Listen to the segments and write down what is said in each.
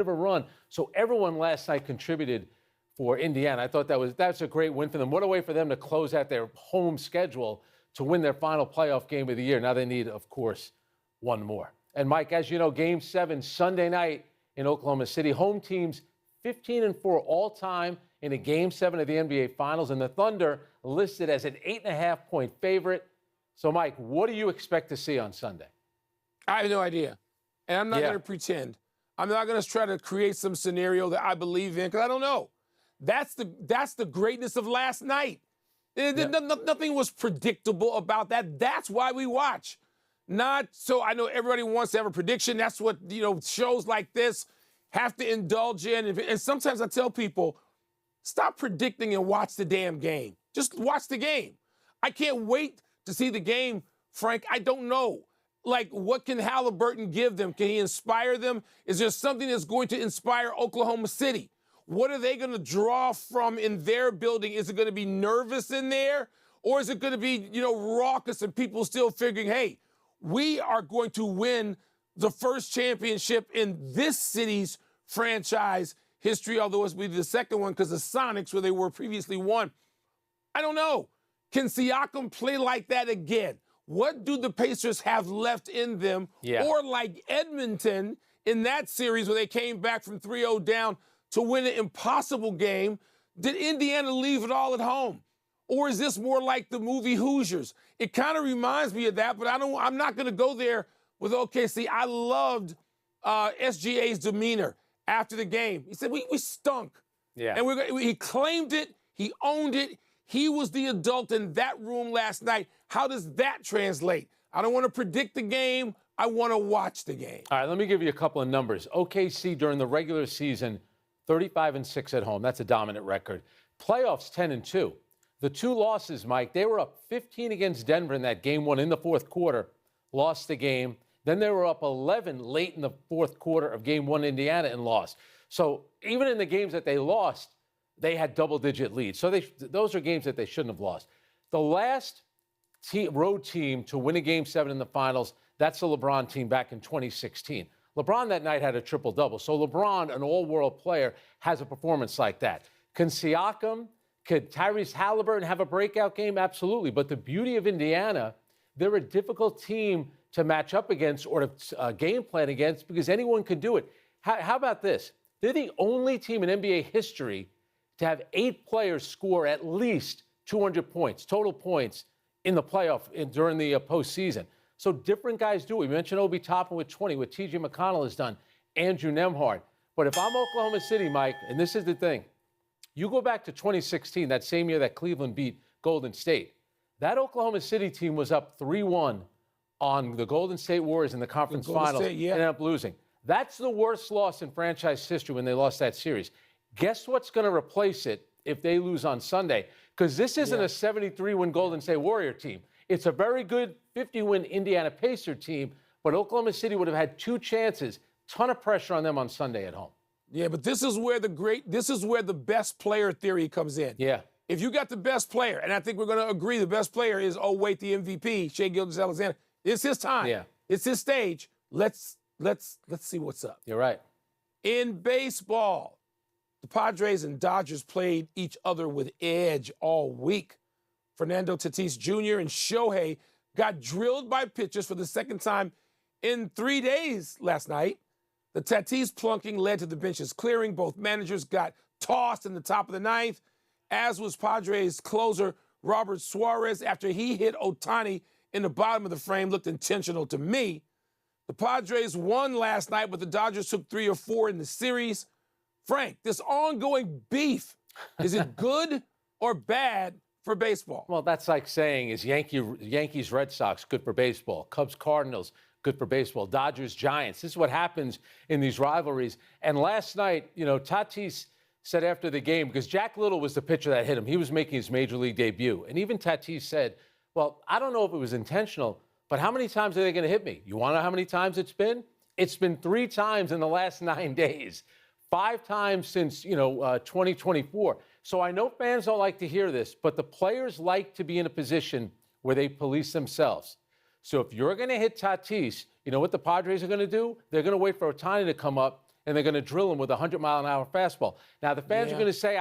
of a run. So everyone last night contributed for Indiana. I thought that's a great win for them. What a way for them to close out their home schedule to win their final playoff game of the year. Now they need, of course, one more. And Mike, as you know, Game 7 Sunday night in Oklahoma City. Home teams 15-4 all time in a Game 7 of the NBA Finals, and the Thunder listed as an 8.5-point favorite. So, Mike, what do you expect to see on Sunday? I have no idea, and I'm not going to pretend. I'm not going to try to create some scenario that I believe in because I don't know. That's the greatness of last night. Nothing was predictable about that. That's why we watch. Not so I know everybody wants to have a prediction. That's what, shows like this have to indulge in. And sometimes I tell people, stop predicting and watch the damn game. Just watch the game. I can't wait to see the game, Frank. I don't know. Like, what can Halliburton give them? Can he inspire them? Is there something that's going to inspire Oklahoma City? What are they going to draw from in their building? Is it going to be nervous in there? Or is it going to be, raucous and people still figuring, hey, we are going to win the first championship in this city's franchise history, although it's be the second one because the Sonics, where they were previously won. I don't know. Can Siakam play like that again? What do the Pacers have left in them? Yeah. Or like Edmonton in that series where they came back from 3-0 down to win an impossible game, did Indiana leave it all at home? Or is this more like the movie Hoosiers? It kind of reminds me of that, but I'm not going to go there with OKC. I loved SGA's demeanor after the game. He said, we stunk. Yeah. And he claimed it. He owned it. He was the adult in that room last night. How does that translate? I don't want to predict the game. I want to watch the game. All right, let me give you a couple of numbers. OKC during the regular season, 35-6 at home. That's a dominant record. Playoffs, 10-2. The two losses, Mike, they were up 15 against Denver in that game one in the fourth quarter, lost the game. Then they were up 11 late in the fourth quarter of game one, Indiana, and lost. So even in the games that they lost, they had double-digit leads. So those are games that they shouldn't have lost. The last road team to win a Game 7 in the finals, that's the LeBron team back in 2016. LeBron that night had a triple-double. So LeBron, an all-world player, has a performance like that. Can Siakam, could Tyrese Halliburton have a breakout game? Absolutely. But the beauty of Indiana, they're a difficult team to match up against or to game plan against because anyone can do it. How about this? They're the only team in NBA history to have 8 players score at least 200 points, total points, in the playoff during the postseason. So different guys do it. We mentioned Obi Toppin with 20, what T.J. McConnell has done, Andrew Nembhard. But if I'm Oklahoma City, Mike, and this is the thing, you go back to 2016, that same year that Cleveland beat Golden State. That Oklahoma City team was up 3-1 on the Golden State Warriors in the conference finals and ended up losing. That's the worst loss in franchise history when they lost that series. Guess what's going to replace it if they lose on Sunday? Because this isn't a 73-win Golden State Warrior team. It's a very good 50-win Indiana Pacer team, but Oklahoma City would have had 2 chances. Ton of pressure on them on Sunday at home. Yeah, but this is where the best player theory comes in. Yeah. If you got the best player, and I think we're going to agree the best player is, the MVP, Shai Gilgeous-Alexander. It's his time. Yeah. It's his stage. Let's see what's up. You're right. In baseball, the Padres and Dodgers played each other with edge all week. Fernando Tatis Jr. and Shohei got drilled by pitchers for the second time in 3 days last night. The Tatis plunking led to the bench's clearing. Both managers got tossed in the top of the ninth, as was Padres closer Robert Suarez after he hit Ohtani in the bottom of the frame. Looked intentional to me. The Padres won last night, but the Dodgers took 3 or 4 in the series. Frank, this ongoing beef, is it good or bad for baseball? Well, that's like saying, is Yankees, Red Sox good for baseball? Cubs, Cardinals, good for baseball. Dodgers, Giants. This is what happens in these rivalries. And last night, Tatis said after the game, because Jack Little was the pitcher that hit him. He was making his major league debut. And even Tatis said, well, I don't know if it was intentional, but how many times are they going to hit me? You want to know how many times it's been? It's been 3 times in the last 9 days. 5 times since, 2024. So I know fans don't like to hear this, but the players like to be in a position where they police themselves. So if you're going to hit Tatis, you know what the Padres are going to do? They're going to wait for Ohtani to come up and they're going to drill him with a 100-mile-an-hour fastball. Now, the fans are going to say,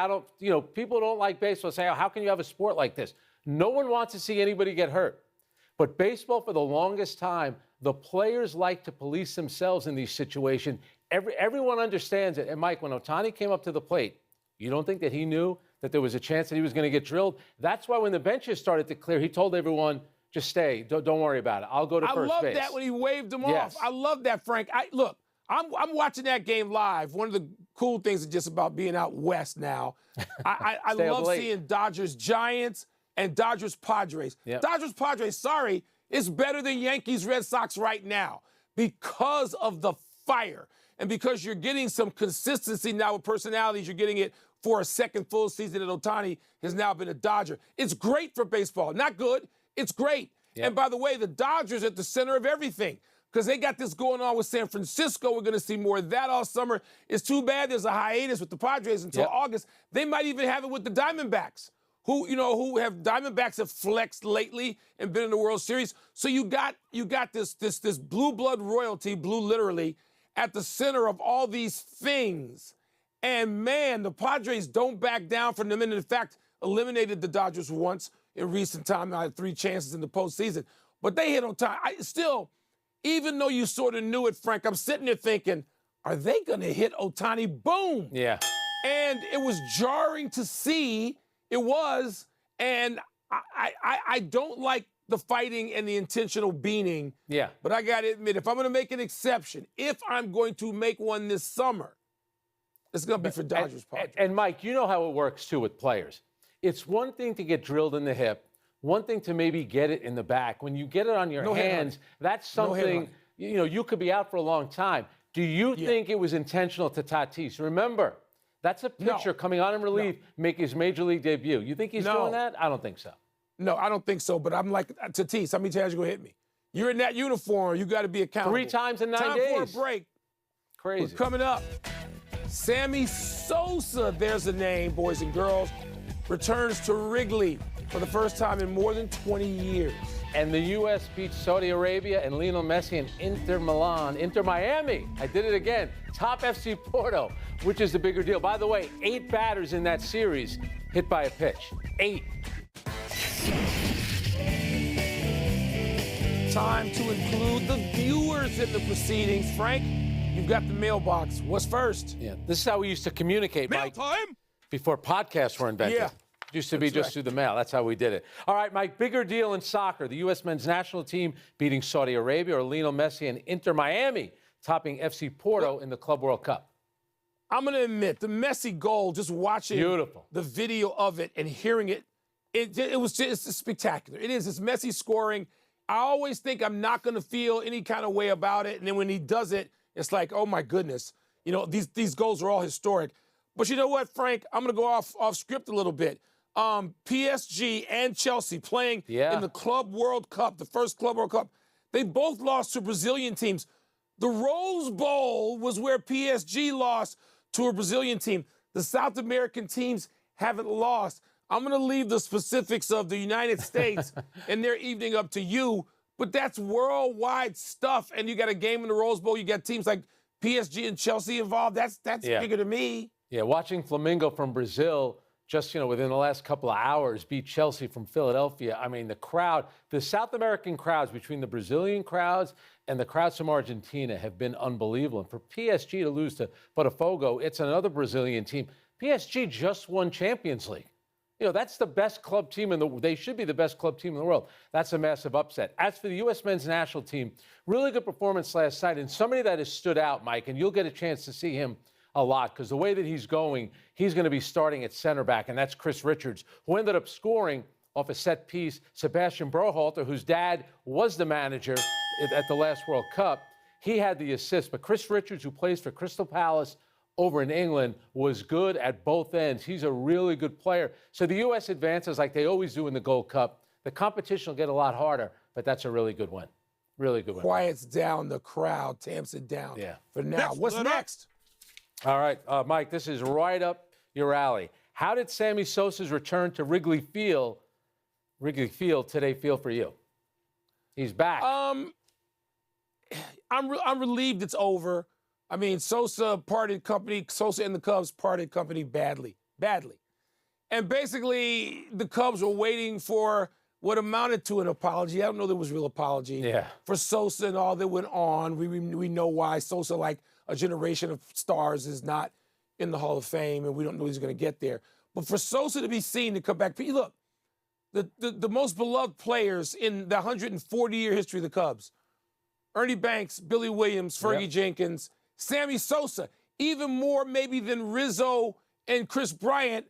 people don't like baseball, say, oh, how can you have a sport like this? No one wants to see anybody get hurt. But baseball, for the longest time, the players like to police themselves in these situations. Everyone understands it. And, Mike, when Ohtani came up to the plate, you don't think that he knew that there was a chance that he was going to get drilled? That's why when the benches started to clear, he told everyone, just stay. Don't worry about it. I'll go to first base. I love that when he waved him off. I love that, Frank. Look, I'm watching that game live. One of the cool things is just about being out west now. I love seeing Dodgers-Giants and Dodgers-Padres. Yep. Dodgers-Padres, sorry, it's better than Yankees-Red Sox right now because of the fire and because you're getting some consistency now with personalities. You're getting it for a second full season that Ohtani has now been a Dodger. It's great for baseball. Not good. It's great. Yep. And by the way, the Dodgers are at the center of everything because they got this going on with San Francisco. We're going to see more of that all summer. It's too bad there's a hiatus with the Padres until August. They might even have it with the Diamondbacks, who Diamondbacks have flexed lately and been in the World Series. So you got this blue blood royalty, blue literally, at the center of all these things. And man, the Padres don't back down from them, and in fact, eliminated the Dodgers once in recent time. I had 3 chances in the postseason, but they hit on time. Even though you sort of knew it, Frank, I'm sitting there thinking, are they going to hit Ohtani? Boom. Yeah. And it was jarring to see. It was, and I don't like the fighting and the intentional beating. Yeah. But I got to admit, if I'm going to make an exception, if I'm going to make one this summer, it's going to be for Dodgers. And Mike, you know how it works, too, with players. It's one thing to get drilled in the hip, one thing to maybe get it in the back. When you get it on your hands, that's something, you could be out for a long time. Do you think it was intentional to Tatis? Remember, that's a pitcher coming on in relief, make his major league debut. You think he's doing that? I don't think so. No, I don't think so. But I'm like, Tatis, how many times you going to hit me? You're in that uniform. You got to be accountable. 3 times in 9 days. Time for a break. Crazy. We're coming up. Sammy Sosa, there's a name, boys and girls, returns to Wrigley for the first time in more than 20 years. And the U.S. beats Saudi Arabia and Lionel Messi and Inter Miami. I did it again. Top FC Porto, which is the bigger deal. By the way, 8 batters in that series hit by a pitch. 8. Time to include the viewers in the proceedings. Frank, you've got the mailbox. What's first? Yeah, this is how we used to communicate, Mike. Mail time? Before podcasts were invented. Yeah. It used to be just through the mail. That's how we did it. All right, Mike, bigger deal in soccer. The U.S. men's national team beating Saudi Arabia or Lionel Messi and Inter Miami, topping FC Porto in the Club World Cup. I'm going to admit, the Messi goal, just watching the video of it and hearing it, it's spectacular. It is. It's Messi scoring. I always think I'm not going to feel any kind of way about it. And then when he does it, it's like, oh, my goodness. These goals are all historic. But you know what, Frank? I'm going to go off script a little bit. PSG and Chelsea playing in the Club World Cup, the first Club World Cup. They both lost to Brazilian teams. The Rose Bowl was where PSG lost to a Brazilian team. The South American teams haven't lost. I'm going to leave the specifics of the United States and their evening up to you, but that's worldwide stuff. And you got a game in the Rose Bowl. You got teams like PSG and Chelsea involved. That's bigger to me. Yeah, watching Flamengo from Brazil just, within the last couple of hours beat Chelsea from Philadelphia. I mean, the crowd, the South American crowds between the Brazilian crowds and the crowds from Argentina have been unbelievable. And for PSG to lose to Botafogo, it's another Brazilian team. PSG just won Champions League. That's the best club team they should be the best club team in the world. That's a massive upset. As for the U.S. men's national team, really good performance last night. And somebody that has stood out, Mike, and you'll get a chance to see him a lot because the way that he's going to be starting at center back, and that's Chris Richards, who ended up scoring off a set piece. Sebastian Berhalter, whose dad was the manager at the last World Cup, he had the assist. But Chris Richards, who plays for Crystal Palace over in England, was good at both ends. He's a really good player. So the U.S. advances like they always do in the Gold Cup. The competition will get a lot harder, but that's a really good win. Really good win. Quiets down the crowd, tamps it down for now. What's next? All right, Mike, this is right up your alley. How did Sammy Sosa's return to Wrigley Field today feel for you? He's back. I'm relieved it's over. I mean, Sosa and the Cubs parted company badly. And basically, the Cubs were waiting for what amounted to an apology. I don't know there was real apology for Sosa and all that went on. We know why Sosa, like a generation of stars, is not in the Hall of Fame, and we don't know he's going to get there. But for Sosa to be seen to come back, look, the most beloved players in the 140-year history of the Cubs, Ernie Banks, Billy Williams, Fergie Jenkins, Sammy Sosa, even more maybe than Rizzo and Chris Bryant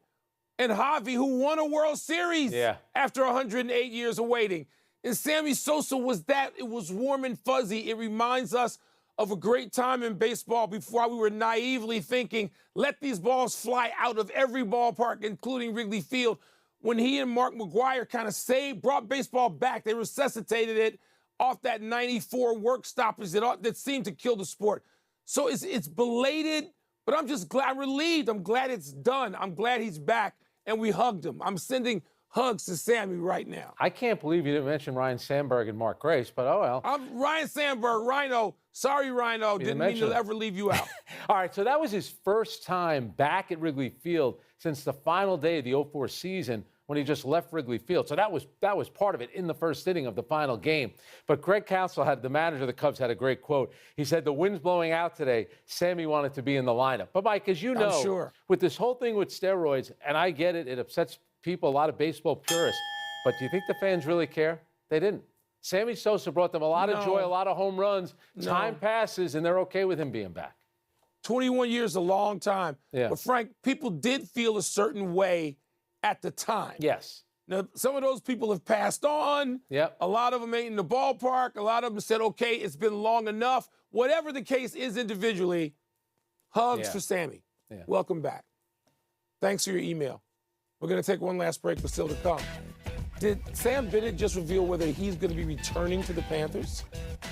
and Javi, who won a World Series after 108 years of waiting. And Sammy Sosa was that. It was warm and fuzzy. It reminds us of a great time in baseball before we were naively thinking, let these balls fly out of every ballpark, including Wrigley Field. When he and Mark McGwire kind of brought baseball back, they resuscitated it off that 94 work stoppage that seemed to kill the sport. So it's belated, but I'm just glad, I'm relieved. I'm glad it's done. I'm glad he's back, and we hugged him. I'm sending hugs to Sammy right now. I can't believe you didn't mention Ryan Sandberg and Mark Grace, but oh well. I'm Ryan Sandberg, Rhino. Sorry, Rhino. Didn't mean to ever leave you out. All right, so that was his first time back at Wrigley Field since the final day of the 04 season when he just left Wrigley Field. So that was part of it in the first inning of the final game. But Greg Counsell, the manager of the Cubs, had a great quote. He said, the wind's blowing out today. Sammy wanted to be in the lineup. But, Mike, as you know, with this whole thing with steroids, and I get it, it upsets people, a lot of baseball purists, but do you think the fans really care? They didn't. Sammy Sosa brought them a lot of joy, a lot of home runs. Time passes, and they're okay with him being back. 21 years is a long time. Yeah. But, Frank, people did feel a certain way at the time. Yes. Now, some of those people have passed on. Yep. A lot of them ain't in the ballpark. A lot of them said, okay, it's been long enough. Whatever the case is individually, hugs for Sammy. Yeah. Welcome back. Thanks for your email. We're going to take one last break, but still to come. Did Sam Bennett just reveal whether he's going to be returning to the Panthers?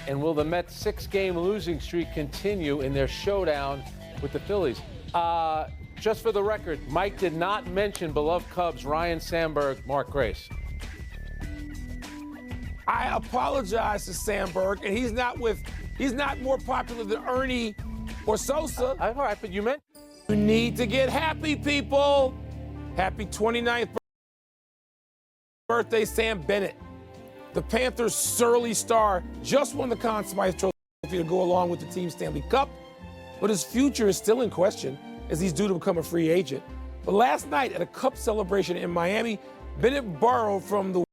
And will the Mets' 6-game losing streak continue in their showdown with the Phillies? Just for the record, Mike did not mention beloved Cubs Ryan Sandberg, Mark Grace. I apologize to Sandberg, and he's not more popular than Ernie or Sosa. All right, but you meant you need to get happy, people. Happy 29th birthday, Sam Bennett. The Panthers' surly star just won the Conn Smythe Trophy to go along with the Team Stanley Cup, but his future is still in question as he's due to become a free agent. But last night at a Cup celebration in Miami, Bennett borrowed from the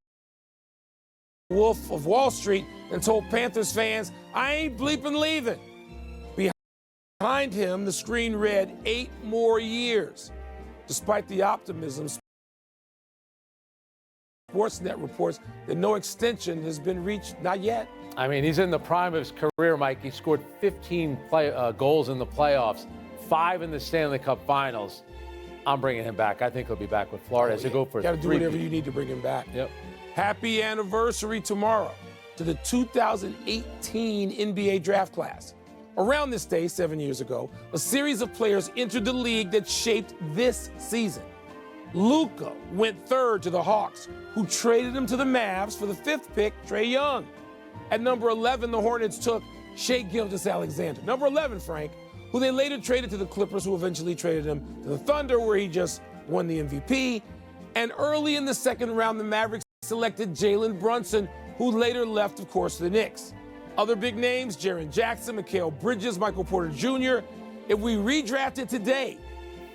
Wolf of Wall Street and told Panthers fans, I ain't bleeping leaving. Behind him, the screen read 8 more years. Despite the optimism, Sportsnet reports that no extension has been reached, not yet. I mean, he's in the prime of his career, Mike. He scored 15 goals in the playoffs, 5 in the Stanley Cup Finals. I'm bringing him back. I think he'll be back with Florida as they go for Got to do whatever you need to bring him back. Yep. Happy anniversary tomorrow to the 2018 NBA draft class. Around this day, 7 years ago, a series of players entered the league that shaped this season. Luka went 3rd to the Hawks, who traded him to the Mavs for the 5th pick, Trae Young. At number 11, the Hornets took Shai Gilgeous-Alexander. Number 11, Frank, who they later traded to the Clippers, who eventually traded him to the Thunder, where he just won the MVP. And early in the second round, the Mavericks selected Jalen Brunson, who later left, of course, to the Knicks. Other big names, Jaren Jackson, Mikal Bridges, Michael Porter Jr. If we redrafted today,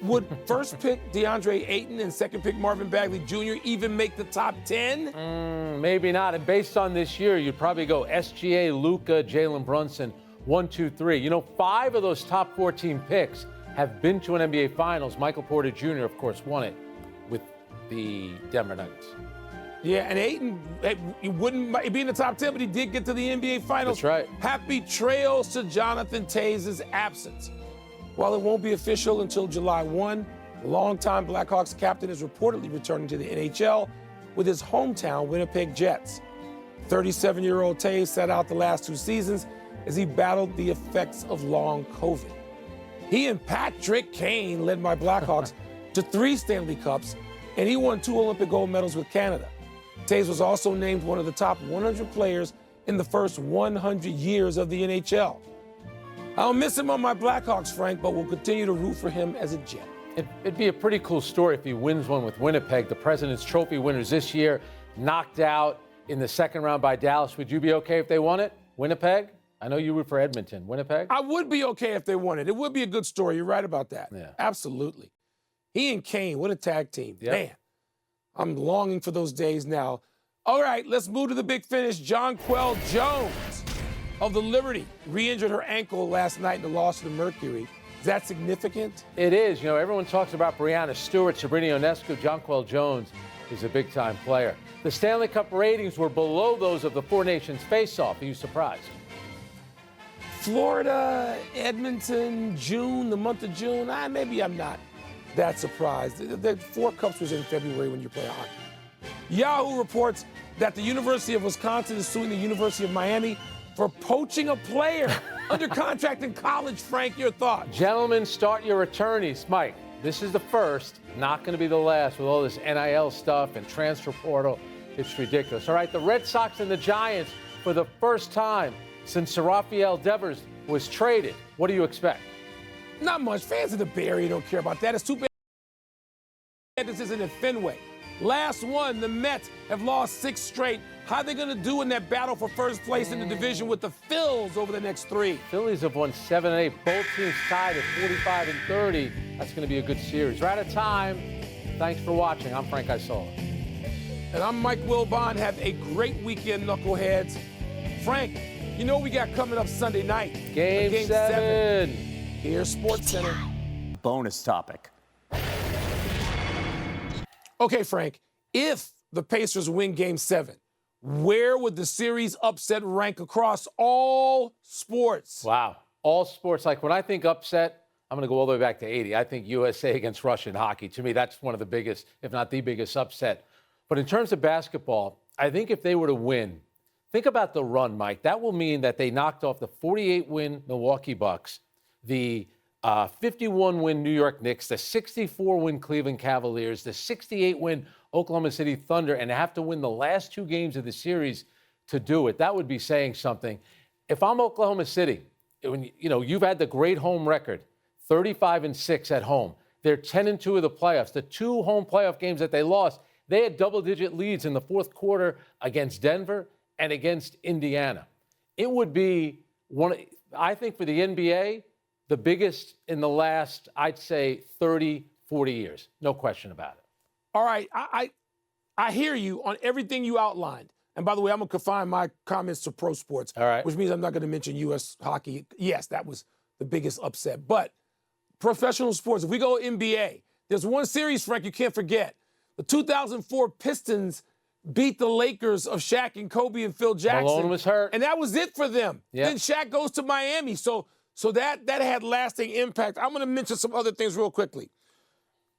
would first pick DeAndre Ayton and second pick Marvin Bagley Jr. even make the top 10? Maybe not. And based on this year, you'd probably go SGA, Luka, Jalen Brunson, 1, 2, 3. You know, 5 of those top 14 picks have been to an NBA Finals. Michael Porter Jr., of course, won it with the Denver Nuggets. Yeah, and Ayton, he wouldn't be in the top 10, but he did get to the NBA Finals. That's right. Happy trails to Jonathan Tays' absence. While it won't be official until July 1, the longtime Blackhawks captain is reportedly returning to the NHL with his hometown Winnipeg Jets. 37-year-old Tays sat out the last 2 seasons as he battled the effects of long COVID. He and Patrick Kane led my Blackhawks to 3 Stanley Cups, and he won 2 Olympic gold medals with Canada. Tays was also named one of the top 100 players in the first 100 years of the NHL. I'll miss him on my Blackhawks, Frank, but we'll continue to root for him as a Jet. It'd be a pretty cool story if he wins one with Winnipeg. The President's Trophy winners this year, knocked out in the second round by Dallas. Would you be okay if they won it? Winnipeg? I know you root for Edmonton. Winnipeg? I would be okay if they won it. It would be a good story. You're right about that. Yeah. Absolutely. He and Kane, what a tag team. Yep. Man, I'm longing for those days now. All right, let's move to the big finish. Jonquel Jones of the Liberty re-injured her ankle last night in the loss to the Mercury. Is that significant? It is. You know, everyone talks about Breanna Stewart, Sabrina Ionescu. Jonquel Jones is a big-time player. The Stanley Cup ratings were below those of the Four Nations face-off. Are you surprised? Florida, Edmonton, June, the month of June, maybe I'm not that surprised. The 4 Cups was in February when you play hockey. Yahoo reports that the University of Wisconsin is suing the University of Miami for poaching a player under contract in college. Frank, your thoughts? Gentlemen, start your attorneys. Mike, this is the first, not going to be the last with all this NIL stuff and transfer portal. It's ridiculous. All right, the Red Sox and the Giants, for the first time since Sir Rafael Devers was traded. What do you expect? Not much. Fans of the Bay Area don't care about that. It's too bad this isn't in Fenway. Last one, the Mets have lost 6 straight. How are they going to do in that battle for first place in the division with the Phils over the next 3? Phillies have won 7 and 8. Both teams tied at 45 and 30. That's going to be a good series. We're out of time. Thanks for watching. I'm Frank Isola. And I'm Mike Wilbon. Have a great weekend, knuckleheads. Frank, you know what we got coming up Sunday night? Game 7. Here, Sports Center. Bonus topic. Okay, Frank, if the Pacers win Game 7, where would the series upset rank across all sports? Wow. All sports. Like when I think upset, I'm going to go all the way back to 80. I think USA against Russian hockey. To me, that's one of the biggest, if not the biggest upset. But in terms of basketball, I think if they were to win, think about the run, Mike. That will mean that they knocked off the 48-win Milwaukee Bucks, the 51-win New York Knicks, the 64-win Cleveland Cavaliers, the 68-win Oklahoma City Thunder, and have to win the last 2 games of the series to do it. That would be saying something. If I'm Oklahoma City, you've had the great home record, 35 and 6 at home. They're 10 and 2 of the playoffs. The 2 home playoff games that they lost, they had double-digit leads in the fourth quarter against Denver and against Indiana. It would be I think for the NBA, the biggest in the last, I'd say, 30, 40 years. No question about it. All right, I hear you on everything you outlined. And by the way, I'm going to confine my comments to pro sports, all right, which means I'm not going to mention U.S. hockey. Yes, that was the biggest upset. But professional sports, if we go NBA, there's one series, Frank, you can't forget. The 2004 Pistons beat the Lakers of Shaq and Kobe and Phil Jackson. Malone was hurt. And that was it for them. Yep. Then Shaq goes to Miami. So that had lasting impact. I'm going to mention some other things real quickly.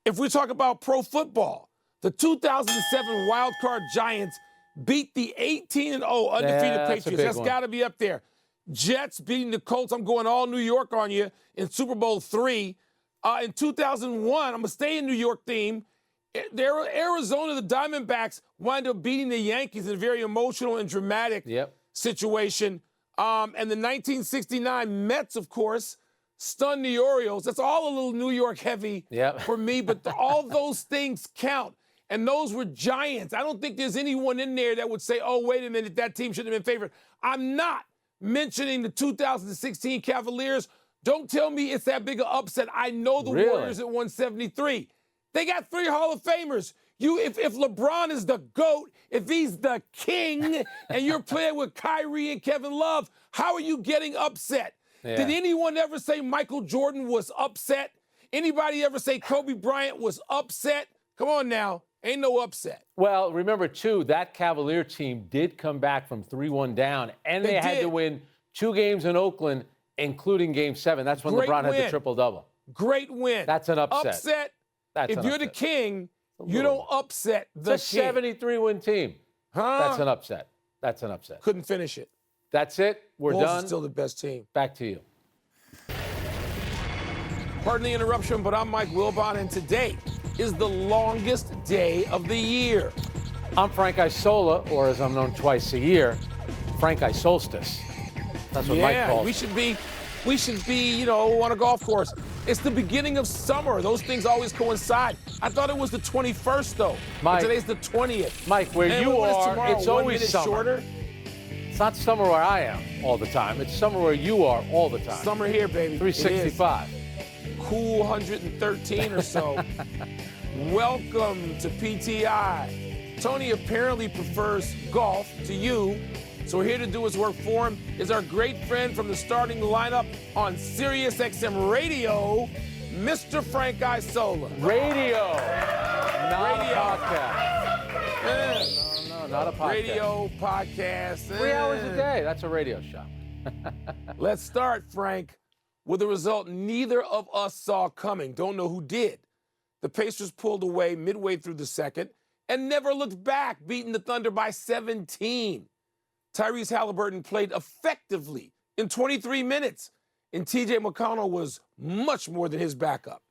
If we talk about pro football, the 2007 Wild Card Giants beat the 18-0 undefeated Patriots. That's got to be up there. Jets beating the Colts. I'm going all New York on you in Super Bowl III. In 2001, I'm going to stay in New York theme. Arizona, the Diamondbacks, wind up beating the Yankees in a very emotional and dramatic situation. And the 1969 Mets, of course, stunned the Orioles. That's all a little New York heavy for me, but all those things count. And those were giants. I don't think there's anyone in there that would say, oh, wait a minute, that team shouldn't have been favored. I'm not mentioning the 2016 Cavaliers. Don't tell me it's that big an upset. I know the Warriors at 173. They got 3 Hall of Famers. If LeBron is the GOAT, if he's the king, and you're playing with Kyrie and Kevin Love, how are you getting upset? Yeah. Did anyone ever say Michael Jordan was upset? Anybody ever say Kobe Bryant was upset? Come on now. Ain't no upset. Well, remember, too, that Cavalier team did come back from 3-1 down, and they had to win 2 games in Oakland, including Game 7. That's when LeBron had the triple-double. Great win. That's an upset. If you're the king, you don't upset the king. It's a 73-win team. That's an upset. That's an upset. Couldn't finish it. That's it. We're Bulls done. Is still the best team. Back to you. Pardon the interruption, but I'm Mike Wilbon, and today is the longest day of the year. I'm Frank Isola, or as I'm known twice a year, Frank Isolstice. That's what Mike calls we should be we should be, on a golf course. It's the beginning of summer. Those things always coincide. I thought it was the 21st, though. Mike, but today's the 20th. Mike, where and you what is are, tomorrow, it's 1 always minute summer. Shorter? It's not summer where I am all the time. It's summer where you are all the time. Summer here, baby. 365. Cool 113 or so. Welcome to PTI. Tony apparently prefers golf to you, so we're here to do his work for him. Is our great friend from the starting lineup on Sirius XM Radio, Mr. Frank Isola. Radio, not Radio. a podcast. No, not a podcast. Radio, podcast. 3 hours a day. That's a radio show. Let's start, Frank, with a result neither of us saw coming. Don't know who did. The Pacers pulled away midway through the second and never looked back, beating the Thunder by 17. Tyrese Halliburton played effectively in 23 minutes, and T.J. McConnell was much more than his backup.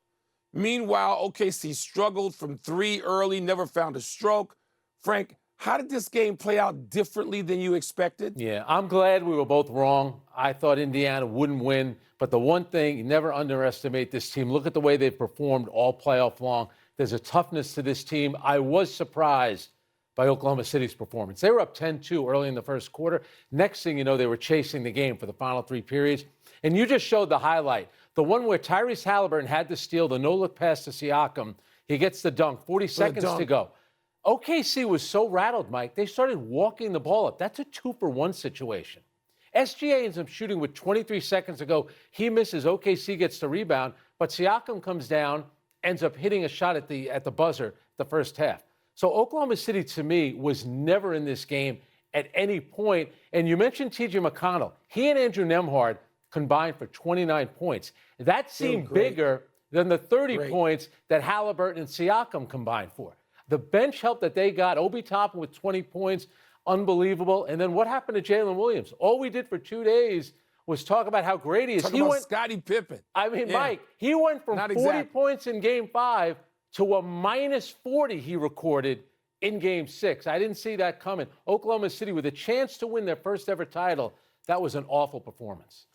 Meanwhile, OKC struggled from three early, never found a stroke. Frank, how did this game play out differently than you expected? Yeah, I'm glad we were both wrong. I thought Indiana wouldn't win, but the one thing, you never underestimate this team. Look at the way they've performed all playoff long. There's a toughness to this team. I was surprised by Oklahoma City's performance. They were up 10-2 early in the first quarter. Next thing you know, they were chasing the game for the final three periods. And you just showed the highlight, the one where Tyrese Halliburton had to steal the no-look pass to Siakam. He gets the dunk, 40 seconds to go. OKC was so rattled, Mike, they started walking the ball up. That's a 2-for-1 situation. SGA ends up shooting with 23 seconds to go. He misses. OKC gets the rebound, but Siakam comes down, ends up hitting a shot at the buzzer the first half. So Oklahoma City, to me, was never in this game at any point. And you mentioned T.J. McConnell. He and Andrew Nembhard combined for 29 points. That seemed bigger than the 30 points that Halliburton and Siakam combined for. The bench help that they got, Obi Toppin with 20 points, unbelievable. And then what happened to Jalen Williams? All we did for 2 days was talk about how great he is. Talking about Scottie Pippen. I mean, Mike, he went from 40 points in Game 5 to a minus 40 he recorded in Game 6. I didn't see that coming. Oklahoma City with a chance to win their first ever title. That was an awful performance.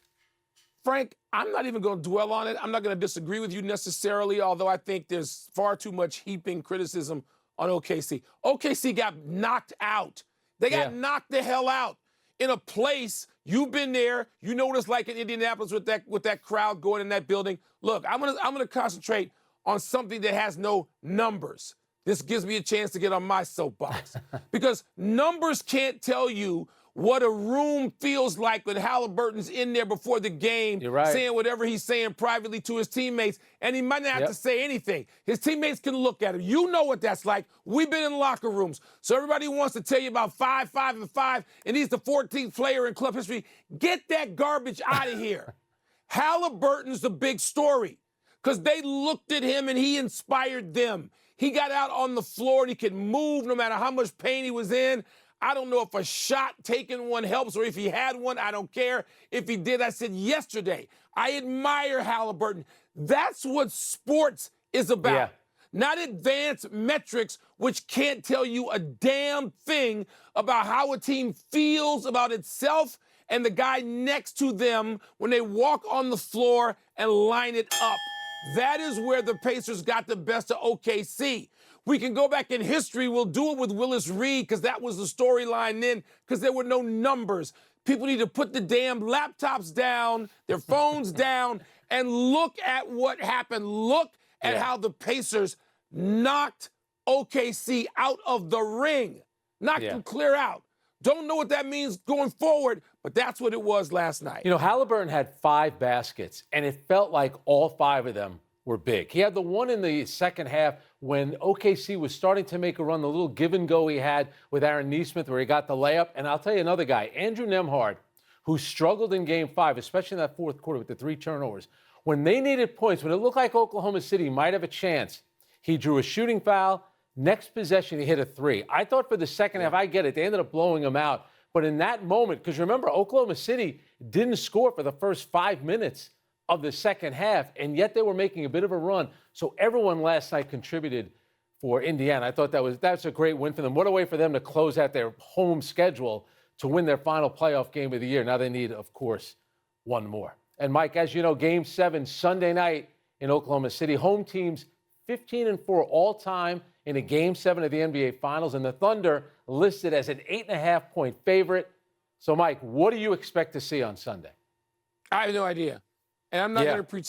Frank, I'm not even going to dwell on it. I'm not going to disagree with you necessarily, although I think there's far too much heaping criticism on OKC. OKC got knocked out. They got knocked the hell out in a place. You've been there. You know what it's like in Indianapolis with that crowd going in that building. Look, I'm gonna concentrate on something that has no numbers. This gives me a chance to get on my soapbox because numbers can't tell you what a room feels like when Halliburton's in there before the game, saying whatever he's saying privately to his teammates, and he might not have to say anything. His teammates can look at him. You know what that's like. We've been in locker rooms. So everybody wants to tell you about 5, 5, and 5, and he's the 14th player in club history. Get that garbage out of here. Halliburton's the big story because they looked at him and he inspired them. He got out on the floor and he could move no matter how much pain he was in. I don't know if a shot, taking one helps, or if he had one, I don't care. If he did, I said yesterday, I admire Halliburton. That's what sports is about. Not advanced metrics, which can't tell you a damn thing about how a team feels about itself and the guy next to them when they walk on the floor and line it up. That is where the Pacers got the best of OKC. We can go back in history. We'll do it with Willis Reed because that was the storyline then because there were no numbers. People need to put the damn laptops down, their phones down, and look at what happened. Look at how the Pacers knocked OKC out of the ring. Knocked them clear out. Don't know what that means going forward, but that's what it was last night. You know, Halliburton had 5 baskets, and it felt like all 5 of them were big. He had the one in the second half when OKC was starting to make a run, the little give and go he had with Aaron Nesmith where he got the layup. And I'll tell you another guy, Andrew Nembhard, who struggled in Game 5, especially in that fourth quarter with the 3 turnovers. When they needed points, when it looked like Oklahoma City might have a chance, he drew a shooting foul. Next possession, he hit a 3. I thought for the second half, I get it, they ended up blowing him out. But in that moment, because remember, Oklahoma City didn't score for the first 5 minutes of the second half, and yet they were making a bit of a run. So everyone last night contributed for Indiana. I thought that's a great win for them. What a way for them to close out their home schedule to win their final playoff game of the year. Now they need, of course, one more. And Mike, as you know, Game 7 Sunday night in Oklahoma City. Home teams 15-4 all time in a Game 7 of the NBA Finals, and the Thunder listed as an 8.5-point favorite. So, Mike, what do you expect to see on Sunday? I have no idea. And I'm not going to pretend.